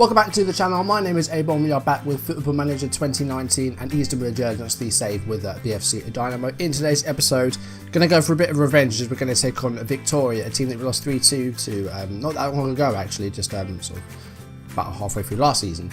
Welcome back to the channel. My name is A-Bomb. We are back with Football Manager 2019 and Easter Resurgence the save with BFC Dynamo. In today's episode, going to go for a bit of revenge as we're going to take on Viktoria, a team that we lost 3-2 to not that long ago actually, just sort of about halfway through last season.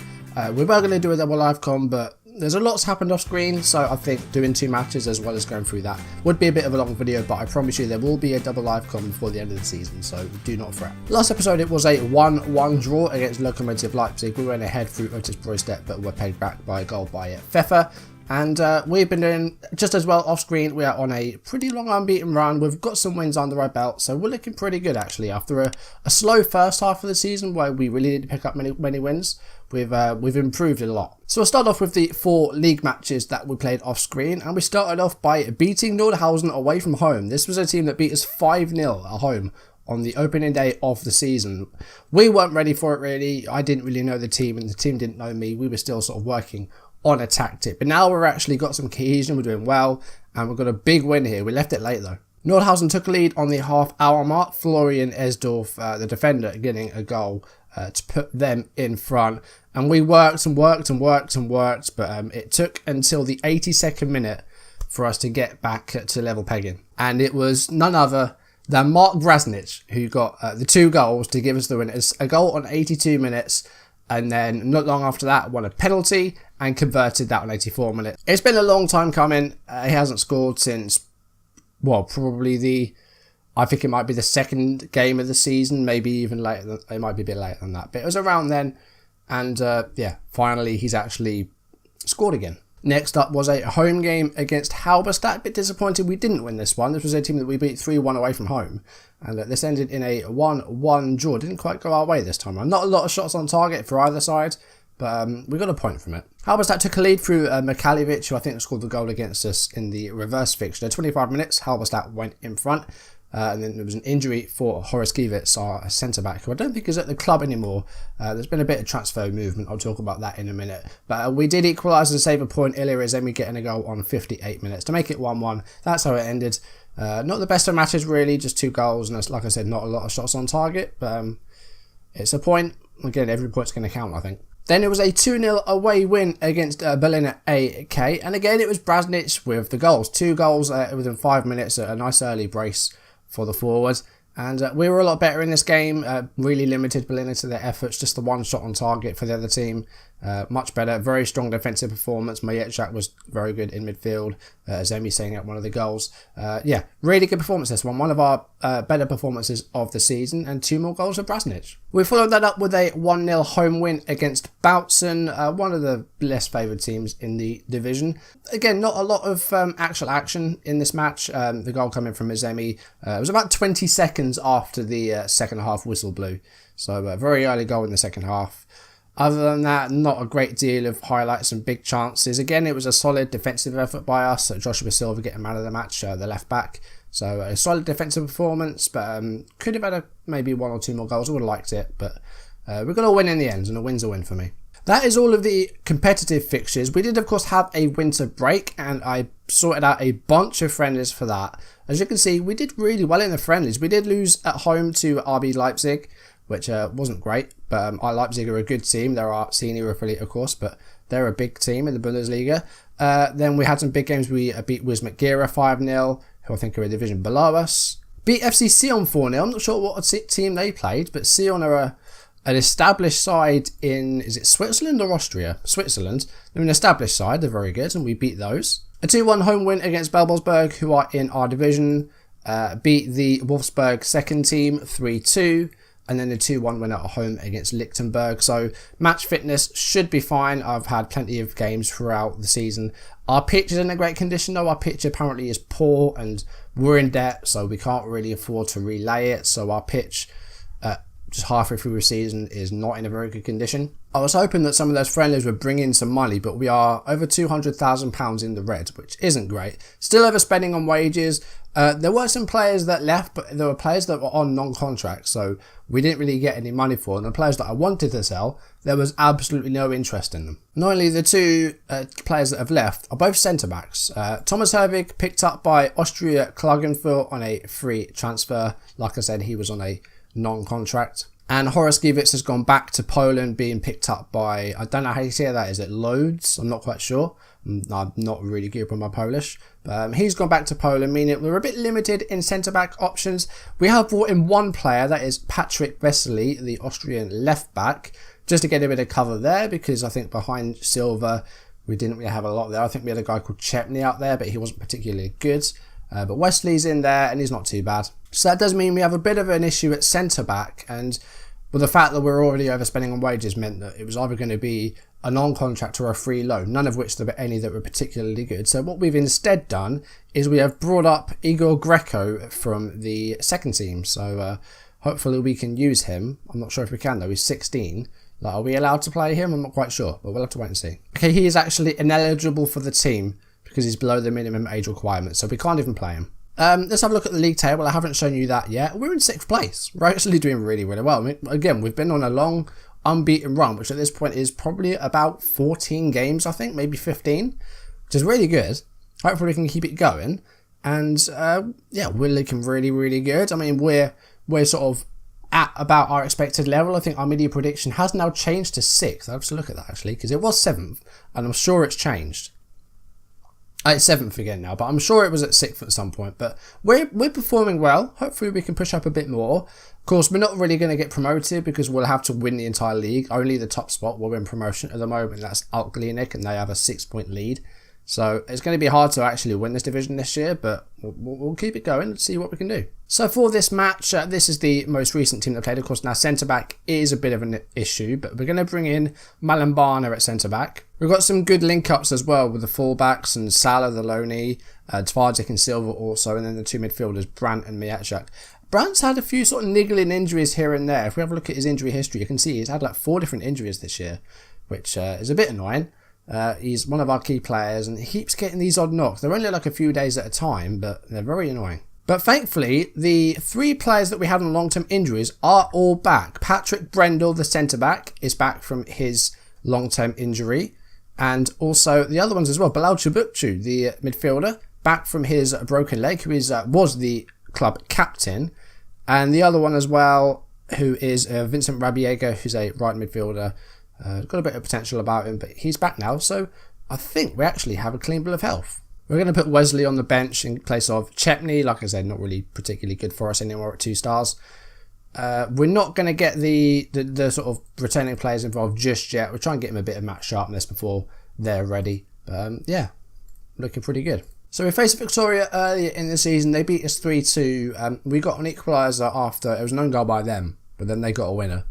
We were going to do a double live com, but there's a lot's happened off screen, so I think doing 2 matches as well as going through that would be a bit of a long video, but I promise you there will be a double live com before the end of the season, so do not fret. Last episode it was a 1-1 draw against Lokomotiv Leipzig. We went ahead through Otis Broystedt, but were pegged back by a goal by Pfeffer. And we've been doing just as well off screen. We are on a pretty long unbeaten run. We've got some wins under our belt, so we're looking pretty good actually. After a slow first half of the season where we really didn't pick up many wins, we've improved a lot. So we'll start off with the 4 league matches that we played off screen, and we started off by beating Nordhausen away from home. This was a team that beat us 5-0 at home on the opening day of the season. We weren't ready for it really. I didn't really know the team and the team didn't know me. We were still sort of working on a tactic, but now we're actually got some cohesion, we're doing well, and we've got a big win here. We left it late though. Nordhausen took a lead on the half-hour mark. Florian Esdorf, the defender, getting a goal to put them in front, and we worked and worked, but it took until the 82nd minute for us to get back to level pegging, and it was none other than Mark Brasnic who got the 2 goals to give us the win. It's a goal on 82 minutes, and then not long after that won a penalty and converted that on 84 minutes. It's been a long time coming. He hasn't scored since, well, probably I think it might be the 2nd game of the season, maybe even later. It might be a bit later than that, but it was around then. And yeah, finally he's actually scored again. Next up was a home game against Halberstadt. A bit disappointed we didn't win this one. This was a team that we beat 3-1 away from home. And this ended in a 1-1 draw. Didn't quite go our way this time around. Not a lot of shots on target for either side, but we got a point from it. Halberstadt took a lead through Mikhaljevic, who I think scored the goal against us in the reverse fixture. 25 minutes, Halberstadt went in front. And then there was an injury for Horskiewicz, our centre-back, who I don't think is at the club anymore. There's been a bit of transfer movement. I'll talk about that in a minute. But we did equalise and save a point. Ilya Rezemi getting a goal on 58 minutes to make it 1-1. That's how it ended. Not the best of matches, really. Just 2 goals. And like I said, not a lot of shots on target. But it's a point. Again, every point's going to count, I think. Then it was a 2-0 away win against Berliner AK. And again, it was Brasnic with the goals. 2 goals within 5 minutes. A nice early brace for the forwards, and we were a lot better in this game. Really limited Berliner to their efforts, just the 1 shot on target for the other team. Much better, very strong defensive performance. Majeczak was very good in midfield. Zemi setting up one of the goals. Yeah, really good performance this one. One of our better performances of the season, and 2 more goals for Brasnic. We followed that up with a 1-0 home win against Bautzen, one of the less favoured teams in the division. Again, not a lot of actual action in this match. The goal coming from Zemi was about 20 seconds after the second half whistle blew. So a very early goal in the second half. Other than that, not a great deal of highlights and big chances. Again, it was a solid defensive effort by us. Joshua Silva getting man of the match, the left back. So a solid defensive performance, but could have had maybe 1 or 2 more goals. I would have liked it, but we're going to win in the end, and a win's a win for me. That is all of the competitive fixtures. We did, of course, have a winter break, and I sorted out a bunch of friendlies for that. As you can see, we did really well in the friendlies. We did lose at home to RB Leipzig, which wasn't great, but Leipzig are a good team. They're our senior affiliate, of course, but they're a big team in the Bundesliga. Then we had some big games. We beat Wismut Gera 5-0, who I think are a division below us. Beat FC Sion 4-0. I'm not sure what team they played, but Sion are an established side in, is it Switzerland or Austria? Switzerland. They're an established side. They're very good, and we beat those. A 2-1 home win against Belbosberg, who are in our division. Beat the Wolfsburg second team 3-2. And then the 2-1 win at home against Lichtenberg. So match fitness should be fine. I've had plenty of games throughout the season. Our pitch is in a great condition though. Our pitch apparently is poor and we're in debt, so we can't really afford to relay it. So our pitch just halfway through the season is not in a very good condition. I was hoping that some of those friendlies would bring in some money, but we are over £200,000 in the red, which isn't great. Still overspending on wages. There were some players that left, but there were players that were on non-contract, so we didn't really get any money for them. And the players that I wanted to sell, there was absolutely no interest in them. Not only the 2 players that have left are both centre-backs. Thomas Herwig picked up by Austria Klagenfurt on a free transfer. Like I said, he was on a non-contract. And Horowskiewicz has gone back to Poland, being picked up by, I don't know how you say that, is it Loads? I'm not quite sure. I'm not really good with my Polish. But he's gone back to Poland, meaning we're a bit limited in centre-back options. We have brought in one player, that is Patrick Vesely, the Austrian left-back, just to get a bit of cover there, because I think behind Silva, we didn't really have a lot there. I think we had a guy called Chepney out there, but he wasn't particularly good. But Wesley's in there, and he's not too bad. So that does mean we have a bit of an issue at centre-back, and well, the fact that we're already overspending on wages meant that it was either going to be a non-contract or a free loan, none of which there were any that were particularly good. So what we've instead done is we have brought up Igor Greco from the second team. So hopefully we can use him. I'm not sure if we can though. He's 16. Like, are we allowed to play him? I'm not quite sure, but we'll have to wait and see. Okay, he is actually ineligible for the team because he's below the minimum age requirement, so we can't even play him. Let's have a look at the league table. I haven't shown you that yet. We're in 6th place. We're actually doing really, really well. I mean, again, we've been on a long unbeaten run, which at this point is probably about 14 games, I think, maybe 15, which is really good. Hopefully we can keep it going. And yeah, we're looking really, really good. I mean, we're sort of at about our expected level. I think our media prediction has now changed to 6th. I'll have to look at that actually, because it was 7th, and I'm sure it's changed. It's 7th again now, but I'm sure it was at 6th at some point. But we're performing well. Hopefully we can push up a bit more. Of course, we're not really going to get promoted because we'll have to win the entire league. Only the top spot will win promotion at the moment. That's Altglinik, and they have a 6-point lead. So it's going to be hard to actually win this division this year, but we'll keep it going and see what we can do. So for this match, this is the most recent team that played. Of course, now centre-back is a bit of an issue, but we're going to bring in Malambana at centre-back. We've got some good link-ups as well with the full-backs and Salah, the Loney, Tvardzic and Silva also, and then the two midfielders, Brandt and Mijeczak. Brandt's had a few sort of niggling injuries here and there. If we have a look at his injury history, you can see he's had like 4 different injuries this year, which is a bit annoying. He's one of our key players and he keeps getting these odd knocks. They're only like a few days at a time, but they're very annoying. But thankfully, the 3 players that we had on long-term injuries are all back. Patrick Brendel, the centre-back, is back from his long-term injury. And also the other ones as well. Bilal Çubukçu, the midfielder, back from his broken leg, who was the club captain. And the other one as well, who is Vincent Rabiega, who's a right midfielder. Got a bit of potential about him, but he's back now. So I think we actually have a clean bill of health. We're going to put Wesley on the bench in place of Chepney. Like I said, not really particularly good for us anymore at 2 stars. We're not going to get the sort of returning players involved just yet. We'll try and get him a bit of match sharpness before they're ready. Yeah, looking pretty good. So we faced Viktoria earlier in the season. They beat us 3-2. We got an equaliser after. It was an own goal by them, but then they got a winner.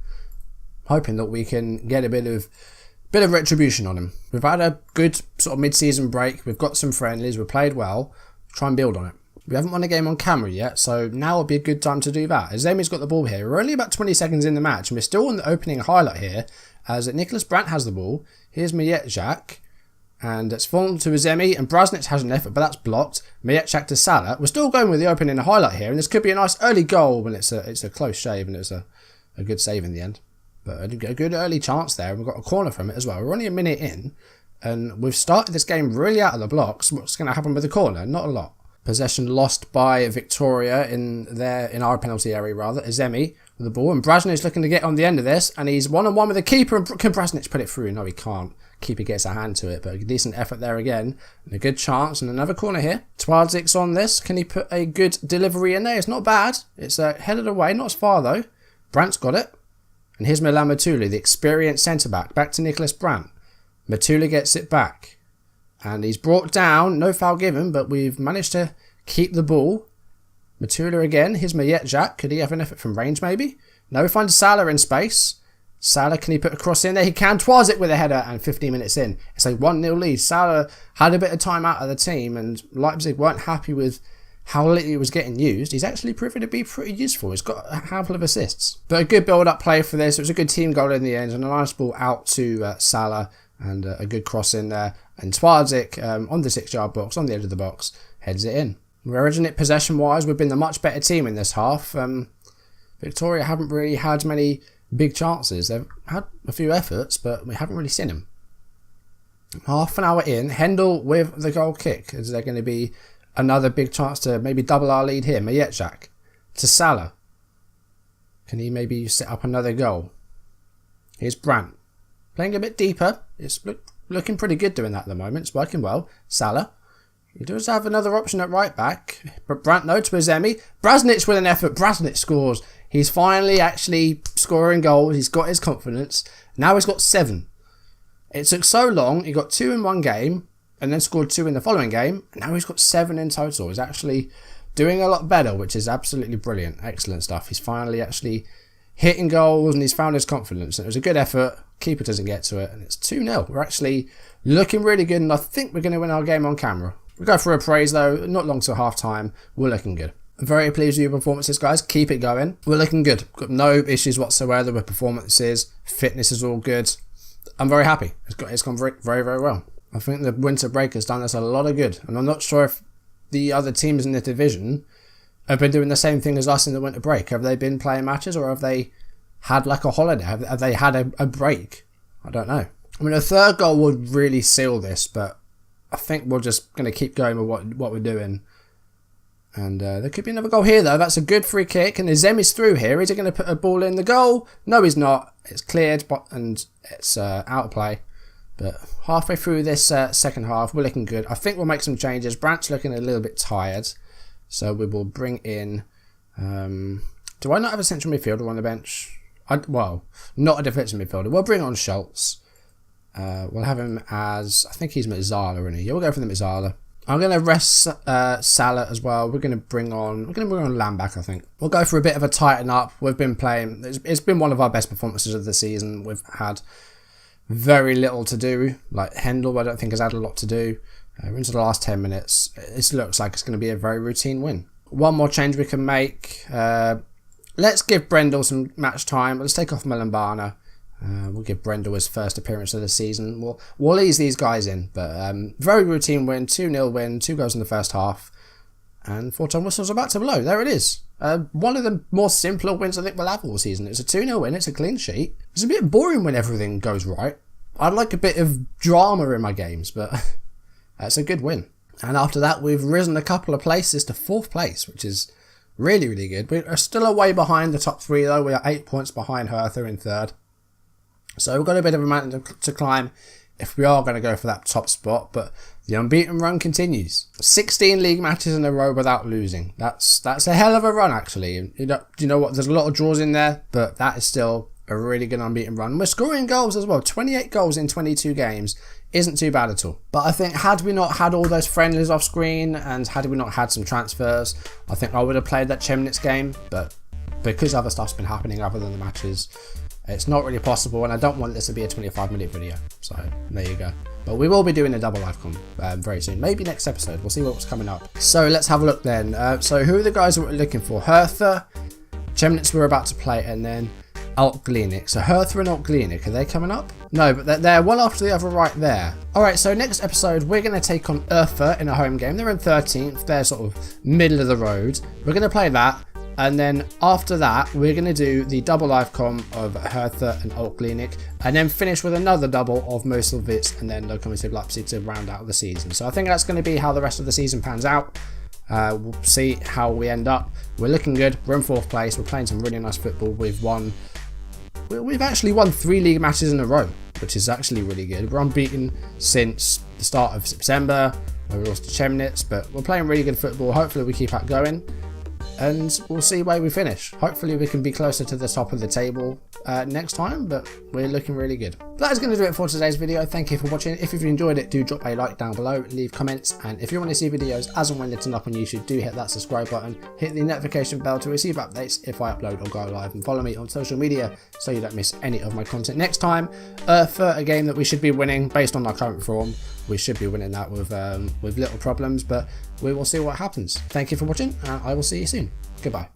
Hoping that we can get a bit of retribution on him. We've had a good sort of mid-season break. We've got some friendlies. We've played well. Try and build on it. We haven't won a game on camera yet, so now would be a good time to do that. Azemi's got the ball here. We're only about 20 seconds in the match, and we're still on the opening highlight here, as Nicholas Brandt has the ball. Here's Mijeczak, and it's fallen to Azemi, and Brasnic has an effort, but that's blocked. Mijeczak to Salah. We're still going with the opening highlight here, and this could be a nice early goal when it's a close shave, and it's a good save in the end. But a good early chance there, and we've got a corner from it as well. We're only a minute in, and we've started this game really out of the blocks. What's going to happen with the corner? Not a lot. Possession lost by Viktoria in our penalty area rather. Azemi with the ball, and Brasnic's looking to get on the end of this, and he's 1-on-1 with the keeper, and can Brasnic put it through? No, he can't. Keeper gets a hand to it, but a decent effort there again, and a good chance, and another corner here. Twadzic's on this. Can he put a good delivery in there? It's not bad. It's headed away, not as far though. Brandt's got it. And here's Milan Matula, the experienced centre-back, back to Nicholas Brandt. Matula gets it back. And he's brought down, no foul given, but we've managed to keep the ball. Matula again, here's Mijeczak. Could he have an effort from range maybe? No, we find Salah in space. Salah, can he put a cross in there? He can. Twardzic with a header, and 15 minutes in. It's a 1-0 lead. Salah had a bit of time out of the team, and Leipzig weren't happy with how little he was getting used. He's actually proven to be pretty useful. He's got a handful of assists. But a good build-up play for this. It was a good team goal in the end, and a nice ball out to Salah, and a good cross in there. And Twardzic on the 6-yard box, on the edge of the box, heads it in. Whereas in it possession-wise, we've been the much better team in this half. Viktoria haven't really had many big chances. They've had a few efforts, but we haven't really seen them. Half an hour in, Hendel with the goal kick. Is there going to be another big chance to maybe double our lead here? Mijeczak to Salah. Can he maybe set up another goal? Here's Brandt. Playing a bit deeper. It's looking pretty good doing that at the moment. It's working well. Salah. He does have another option at right back. But Brandt, no, to Azemi. Brasnic with an effort. Brasnic scores. He's finally actually scoring goals. He's got his confidence. Now he's got 7. It took so long. He got 2 in one game and then scored 2 in the following game. And now he's got 7 in total. He's actually doing a lot better, which is absolutely brilliant. Excellent stuff. He's finally actually hitting goals and he's found his confidence. And it was a good effort. Keeper doesn't get to it. And it's 2-0. We're actually looking really good. And I think we're going to win our game on camera. We'll go for a praise though, not long till half time. We're looking good. I'm very pleased with your performances, guys. Keep it going. We're looking good. Got no issues whatsoever with performances. Fitness is all good. I'm very happy. It's gone very, very, very well. I think the winter break has done us a lot of good. And I'm not sure if the other teams in the division have been doing the same thing as us in the winter break. Have they been playing matches or have they had like a holiday? Have they had a break? I don't know. I mean, a third goal would really seal this, but I think we're just going to keep going with what we're doing. And there could be another goal here, though. That's a good free kick. And Azemi's through here. Is he going to put a ball in the goal? No, he's not. It's cleared and it's out of play. But halfway through this second half, we're looking good. I think we'll make some changes. Brandt's looking a little bit tired. So we will bring in... do I not have a central midfielder on the bench? Well, not a defensive midfielder. We'll bring on Schultz. We'll have him as... I think he's Mezzala, isn't he? Yeah, we'll go for the Mezzala. I'm going to rest Salah as well. We're going to bring on Lamb back, I think. We'll go for a bit of a tighten up. We've been playing... It's been one of our best performances of the season. We've had very little to do. Like Hendel, I don't think has had a lot to do. We're into the last 10 minutes. It looks like it's going to be a very routine win. One more change we can make. Let's give Brendel some match time. Let's take off Melambana. We'll give Brendel his first appearance of the season. We'll ease these guys in. But very routine win. 2-0 win. 2 goals in the first half. And 4-time whistle's about to blow. There it is. One of the more simpler wins I think we'll have all season. It's a 2-0 win. It's a clean sheet. It's a bit boring when everything goes right. I'd like a bit of drama in my games, but it's a good win. And after that, we've risen a couple of places to 4th place, which is really, really good. We are still away behind the top 3, though. We are 8 points behind Hertha in 3rd. So we've got a bit of a mountain to climb if we are going to go for that top spot. But the unbeaten run continues. 16 league matches in a row without losing. That's a hell of a run, actually. You know what? There's a lot of draws in there, but that is still a really good unbeaten run. We're scoring goals as well. 28 goals in 22 games isn't too bad at all. But I think had we not had all those friendlies off screen and had we not had some transfers, I think I would have played that Chemnitz game. But because other stuff's been happening other than the matches, it's not really possible, and I don't want this to be a 25-minute video. So there you go. But we will be doing a double live com very soon. Maybe next episode. We'll see what's coming up. So let's have a look then. So who are the guys that we're looking for? Hertha, Chemnitz we're about to play, and then Alt-Glienik. So Hertha and Alt-Glienik, are they coming up? No, but they're one after the other right there. Alright, so next episode we're going to take on Urfa in a home game. They're in 13th. They're sort of middle of the road. We're going to play that. And then after that, we're going to do the double live com of Hertha and Alt-Glienik, and then finish with another double of Mosel-Witz and then Lokomotiv Leipzig to round out the season. So I think that's going to be how the rest of the season pans out. We'll see how we end up. We're looking good. We're in 4th place. We're playing some really nice football. We've actually won 3 league matches in a row, which is actually really good. We're unbeaten since the start of September, where we lost to Chemnitz, but we're playing really good football. Hopefully we keep that going. And we'll see where we finish. Hopefully we can be closer to the top of the table next time, but we're looking really good. That is going to do it for today's video. Thank you for watching. If you've enjoyed it, do drop a like down below, leave comments, and if you want to see videos as and when they turn up on YouTube, do hit that subscribe button, hit the notification bell to receive updates if I upload or go live, and follow me on social media so you don't miss any of my content next time. For a game that we should be winning based on our current form. We should be winning that with little problems, but we will see what happens. Thank you for watching, and I will see you soon. Goodbye.